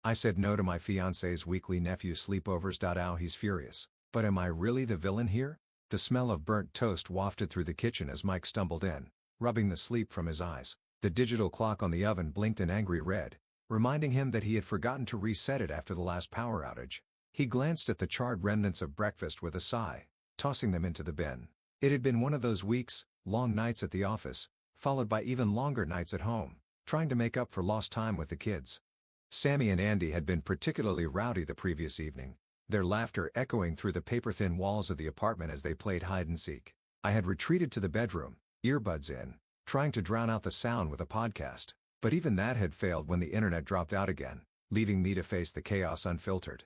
I said no to my fiancé's weekly nephew sleepovers. Ow, he's furious. But am I really the villain here? The smell of burnt toast wafted through the kitchen as Mike stumbled in, rubbing the sleep from his eyes. The digital clock on the oven blinked an angry red, reminding him that he had forgotten to reset it after the last power outage. He glanced at the charred remnants of breakfast with a sigh, tossing them into the bin. It had been one of those weeks, long nights at the office, followed by even longer nights at home, trying to make up for lost time with the kids. Sammy and Andy had been particularly rowdy the previous evening, their laughter echoing through the paper-thin walls of the apartment as they played hide-and-seek. I had retreated to the bedroom, earbuds in, trying to drown out the sound with a podcast, but even that had failed when the internet dropped out again, leaving me to face the chaos unfiltered.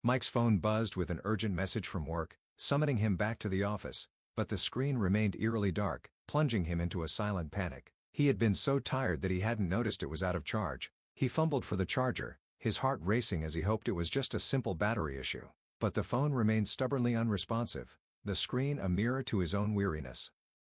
Mike's phone buzzed with an urgent message from work, summoning him back to the office, but the screen remained eerily dark, plunging him into a silent panic. He had been so tired that he hadn't noticed it was out of charge. He fumbled for the charger, his heart racing as he hoped it was just a simple battery issue. But the phone remained stubbornly unresponsive, the screen a mirror to his own weariness.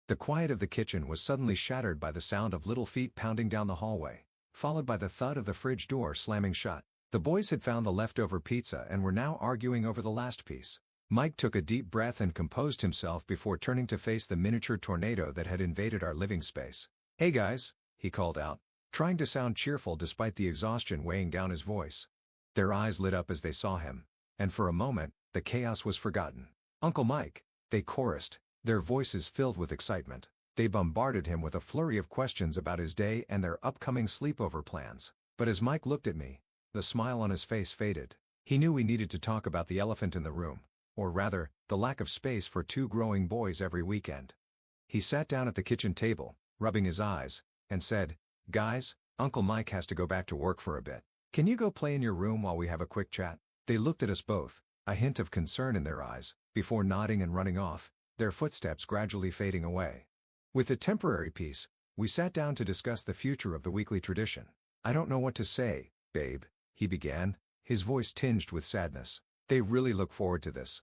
The quiet of the kitchen was suddenly shattered by the sound of little feet pounding down the hallway, followed by the thud of the fridge door slamming shut. The boys had found the leftover pizza and were now arguing over the last piece. Mike took a deep breath and composed himself before turning to face the miniature tornado that had invaded our living space. "Hey guys," he called out, trying to sound cheerful despite the exhaustion weighing down his voice. Their eyes lit up as they saw him, and for a moment, the chaos was forgotten. "Uncle Mike," they chorused, their voices filled with excitement. They bombarded him with a flurry of questions about his day and their upcoming sleepover plans. But as Mike looked at me, the smile on his face faded. He knew we needed to talk about the elephant in the room, or rather, the lack of space for two growing boys every weekend. He sat down at the kitchen table, rubbing his eyes, and said, "Guys, Uncle Mike has to go back to work for a bit. Can you go play in your room while we have a quick chat?" They looked at us both, a hint of concern in their eyes, before nodding and running off, their footsteps gradually fading away. With a temporary peace, we sat down to discuss the future of the weekly tradition. "I don't know what to say, babe," he began, his voice tinged with sadness. "They really look forward to this."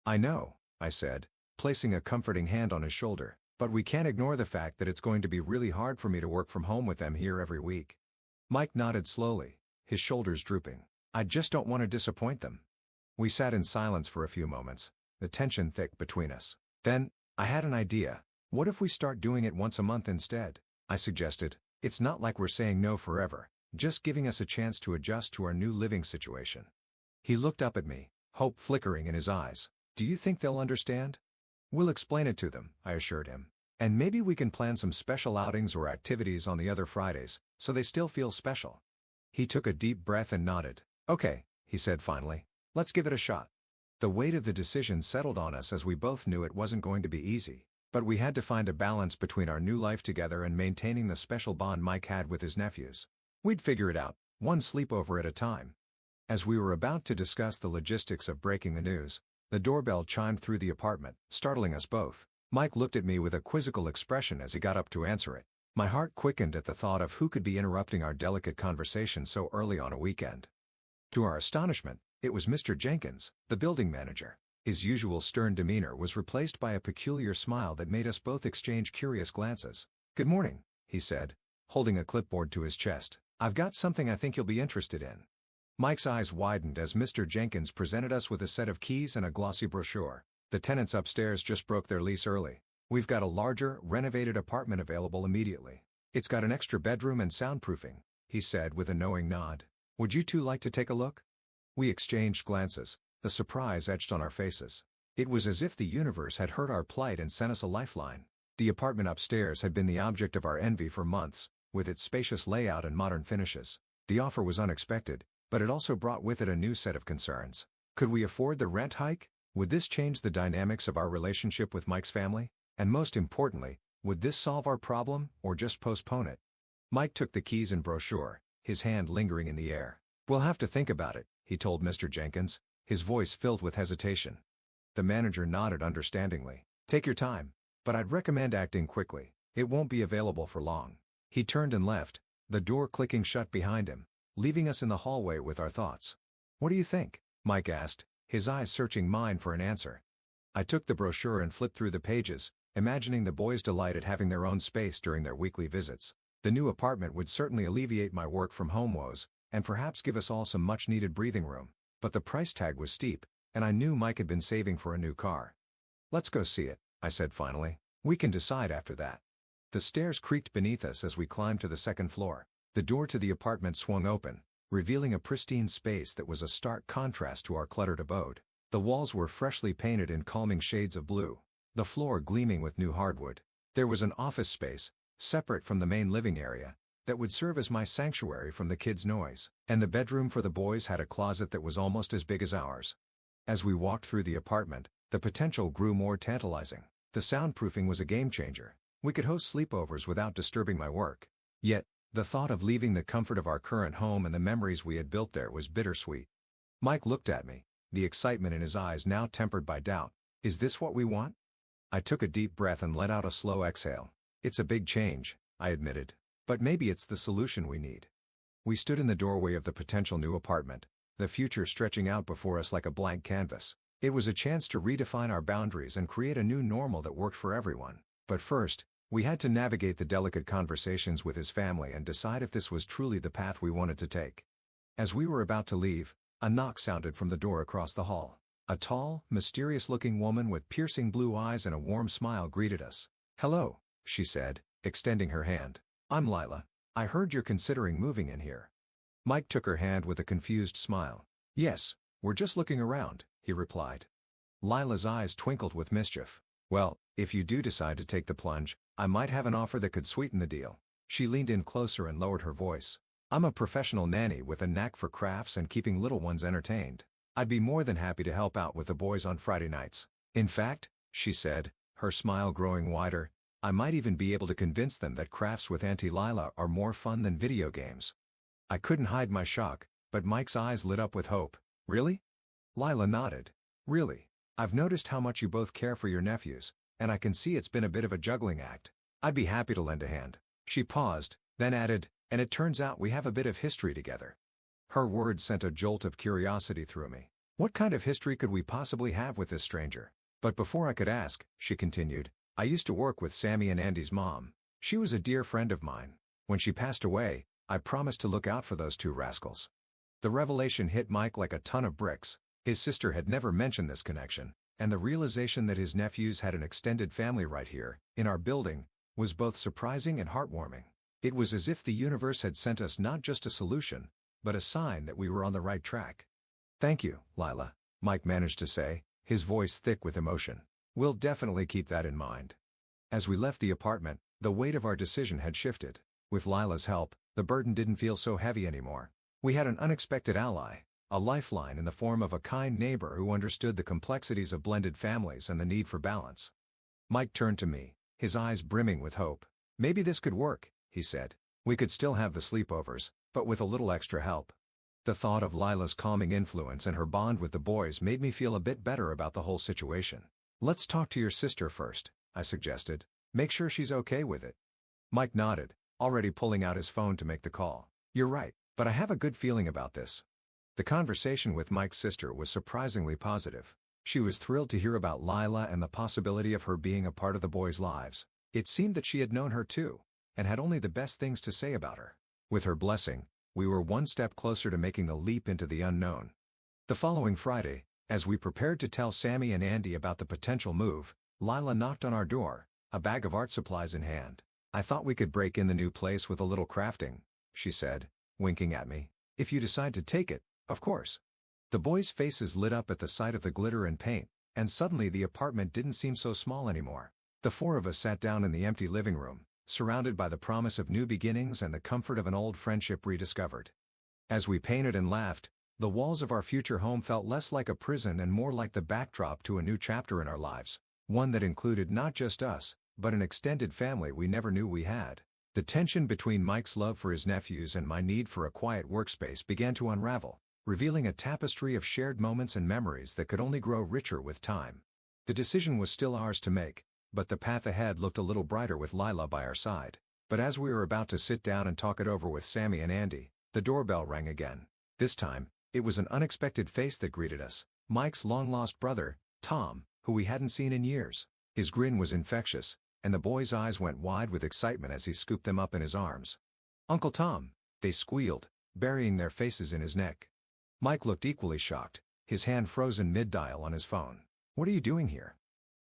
"I know," I said, placing a comforting hand on his shoulder, "but we can't ignore the fact that it's going to be really hard for me to work from home with them here every week." Mike nodded slowly, his shoulders drooping. "I just don't want to disappoint them." We sat in silence for a few moments, the tension thick between us. Then, I had an idea. "What if we start doing it once a month instead?" I suggested. "It's not like we're saying no forever, just giving us a chance to adjust to our new living situation." He looked up at me, hope flickering in his eyes. "Do you think they'll understand?" "We'll explain it to them," I assured him. "And maybe we can plan some special outings or activities on the other Fridays, so they still feel special." He took a deep breath and nodded. "Okay," he said finally. "Let's give it a shot." The weight of the decision settled on us as we both knew it wasn't going to be easy, but we had to find a balance between our new life together and maintaining the special bond Mike had with his nephews. We'd figure it out, one sleepover at a time. As we were about to discuss the logistics of breaking the news, the doorbell chimed through the apartment, startling us both. Mike looked at me with a quizzical expression as he got up to answer it. My heart quickened at the thought of who could be interrupting our delicate conversation so early on a weekend. To our astonishment, it was Mr. Jenkins, the building manager. His usual stern demeanor was replaced by a peculiar smile that made us both exchange curious glances. "Good morning," he said, holding a clipboard to his chest. "I've got something I think you'll be interested in." Mike's eyes widened as Mr. Jenkins presented us with a set of keys and a glossy brochure. "The tenants upstairs just broke their lease early. We've got a larger, renovated apartment available immediately. It's got an extra bedroom and soundproofing," he said with a knowing nod. "Would you two like to take a look?" We exchanged glances, the surprise etched on our faces. It was as if the universe had heard our plight and sent us a lifeline. The apartment upstairs had been the object of our envy for months, with its spacious layout and modern finishes. The offer was unexpected, but it also brought with it a new set of concerns. Could we afford the rent hike? Would this change the dynamics of our relationship with Mike's family? And most importantly, would this solve our problem, or just postpone it? Mike took the keys and brochure, his hand lingering in the air. "We'll have to think about it," he told Mr. Jenkins, his voice filled with hesitation. The manager nodded understandingly. "Take your time, but I'd recommend acting quickly. It won't be available for long." He turned and left, the door clicking shut behind him, leaving us in the hallway with our thoughts. "What do you think?" Mike asked, his eyes searching mine for an answer. I took the brochure and flipped through the pages, imagining the boys' delight at having their own space during their weekly visits. The new apartment would certainly alleviate my work from home woes, and perhaps give us all some much-needed breathing room. But the price tag was steep, and I knew Mike had been saving for a new car. "Let's go see it," I said finally. "We can decide after that." The stairs creaked beneath us as we climbed to the second floor. The door to the apartment swung open, revealing a pristine space that was a stark contrast to our cluttered abode. The walls were freshly painted in calming shades of blue, the floor gleaming with new hardwood. There was an office space, separate from the main living area, that would serve as my sanctuary from the kids' noise, and the bedroom for the boys had a closet that was almost as big as ours. As we walked through the apartment, the potential grew more tantalizing. The soundproofing was a game-changer. We could host sleepovers without disturbing my work. Yet, the thought of leaving the comfort of our current home and the memories we had built there was bittersweet. Mike looked at me, the excitement in his eyes now tempered by doubt. "Is this what we want?" I took a deep breath and let out a slow exhale. "It's a big change," I admitted. "But maybe it's the solution we need." We stood in the doorway of the potential new apartment, the future stretching out before us like a blank canvas. It was a chance to redefine our boundaries and create a new normal that worked for everyone. But first, we had to navigate the delicate conversations with his family and decide if this was truly the path we wanted to take. As we were about to leave, a knock sounded from the door across the hall. A tall, mysterious-looking woman with piercing blue eyes and a warm smile greeted us. "Hello," she said, extending her hand. "I'm Lila. I heard you're considering moving in here." Mike took her hand with a confused smile. "Yes, we're just looking around," he replied. Lila's eyes twinkled with mischief. "Well, if you do decide to take the plunge, I might have an offer that could sweeten the deal." She leaned in closer and lowered her voice. "I'm a professional nanny with a knack for crafts and keeping little ones entertained. I'd be more than happy to help out with the boys on Friday nights. In fact," she said, her smile growing wider, "I might even be able to convince them that crafts with Auntie Lila are more fun than video games." I couldn't hide my shock, but Mike's eyes lit up with hope. "Really?" Lila nodded. "Really. I've noticed how much you both care for your nephews, and I can see it's been a bit of a juggling act. I'd be happy to lend a hand." She paused, then added, "And it turns out we have a bit of history together." Her words sent a jolt of curiosity through me. What kind of history could we possibly have with this stranger? But before I could ask, she continued, "I used to work with Sammy and Andy's mom. She was a dear friend of mine. When she passed away, I promised to look out for those two rascals." The revelation hit Mike like a ton of bricks. His sister had never mentioned this connection, and the realization that his nephews had an extended family right here, in our building, was both surprising and heartwarming. It was as if the universe had sent us not just a solution, but a sign that we were on the right track. "Thank you, Lila," Mike managed to say, his voice thick with emotion. "We'll definitely keep that in mind." As we left the apartment, the weight of our decision had shifted. With Lila's help, the burden didn't feel so heavy anymore. We had an unexpected ally, a lifeline in the form of a kind neighbor who understood the complexities of blended families and the need for balance. Mike turned to me, his eyes brimming with hope. "Maybe this could work," he said. "We could still have the sleepovers, but with a little extra help." The thought of Lila's calming influence and her bond with the boys made me feel a bit better about the whole situation. "Let's talk to your sister first," I suggested. "Make sure she's okay with it." Mike nodded, already pulling out his phone to make the call. "You're right, but I have a good feeling about this." The conversation with Mike's sister was surprisingly positive. She was thrilled to hear about Lila and the possibility of her being a part of the boys' lives. It seemed that she had known her too, and had only the best things to say about her. With her blessing, we were one step closer to making the leap into the unknown. The following Friday, as we prepared to tell Sammy and Andy about the potential move, Lila knocked on our door, a bag of art supplies in hand. "I thought we could break in the new place with a little crafting," she said, winking at me. "If you decide to take it, of course." The boys' faces lit up at the sight of the glitter and paint, and suddenly the apartment didn't seem so small anymore. The four of us sat down in the empty living room, surrounded by the promise of new beginnings and the comfort of an old friendship rediscovered. As we painted and laughed, the walls of our future home felt less like a prison and more like the backdrop to a new chapter in our lives, one that included not just us, but an extended family we never knew we had. The tension between Mike's love for his nephews and my need for a quiet workspace began to unravel, revealing a tapestry of shared moments and memories that could only grow richer with time. The decision was still ours to make, but the path ahead looked a little brighter with Lila by our side. But as we were about to sit down and talk it over with Sammy and Andy, the doorbell rang again. This time, it was an unexpected face that greeted us, Mike's long-lost brother, Tom, who we hadn't seen in years. His grin was infectious, and the boys' eyes went wide with excitement as he scooped them up in his arms. "Uncle Tom," they squealed, burying their faces in his neck. Mike looked equally shocked, his hand frozen mid-dial on his phone. "What are you doing here?"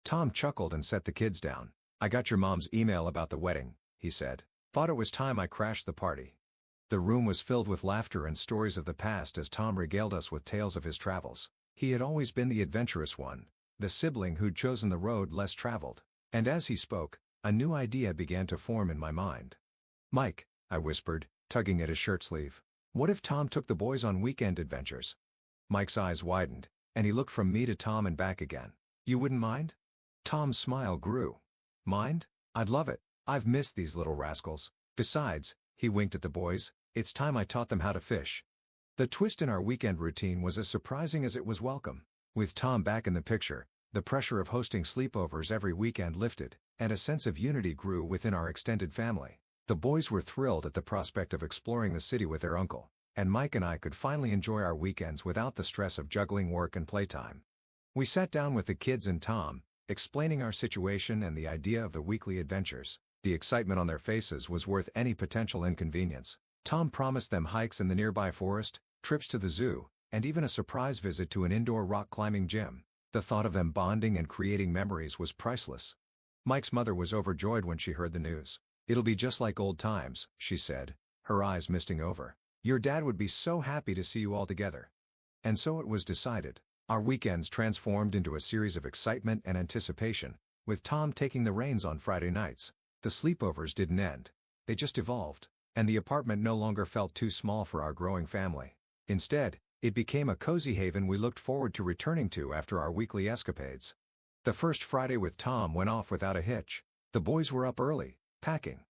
Tom chuckled and set the kids down. "I got your mom's email about the wedding," he said. "Thought it was time I crashed the party." The room was filled with laughter and stories of the past as Tom regaled us with tales of his travels. He had always been the adventurous one, the sibling who'd chosen the road less traveled. And as he spoke, a new idea began to form in my mind. "Mike," I whispered, tugging at his shirt sleeve. "What if Tom took the boys on weekend adventures?" Mike's eyes widened, and he looked from me to Tom and back again. "You wouldn't mind?" Tom's smile grew. "Mind? I'd love it. I've missed these little rascals. Besides," he winked at the boys, "it's time I taught them how to fish." The twist in our weekend routine was as surprising as it was welcome. With Tom back in the picture, the pressure of hosting sleepovers every weekend lifted, and a sense of unity grew within our extended family. The boys were thrilled at the prospect of exploring the city with their uncle, and Mike and I could finally enjoy our weekends without the stress of juggling work and playtime. We sat down with the kids and Tom, explaining our situation and the idea of the weekly adventures. The excitement on their faces was worth any potential inconvenience. Tom promised them hikes in the nearby forest, trips to the zoo, and even a surprise visit to an indoor rock climbing gym. The thought of them bonding and creating memories was priceless. Mike's mother was overjoyed when she heard the news. "It'll be just like old times," she said, her eyes misting over. "Your dad would be so happy to see you all together." And so it was decided. Our weekends transformed into a series of excitement and anticipation, with Tom taking the reins on Friday nights. The sleepovers didn't end. They just evolved, and the apartment no longer felt too small for our growing family. Instead, it became a cozy haven we looked forward to returning to after our weekly escapades. The first Friday with Tom went off without a hitch. The boys were up early, packing,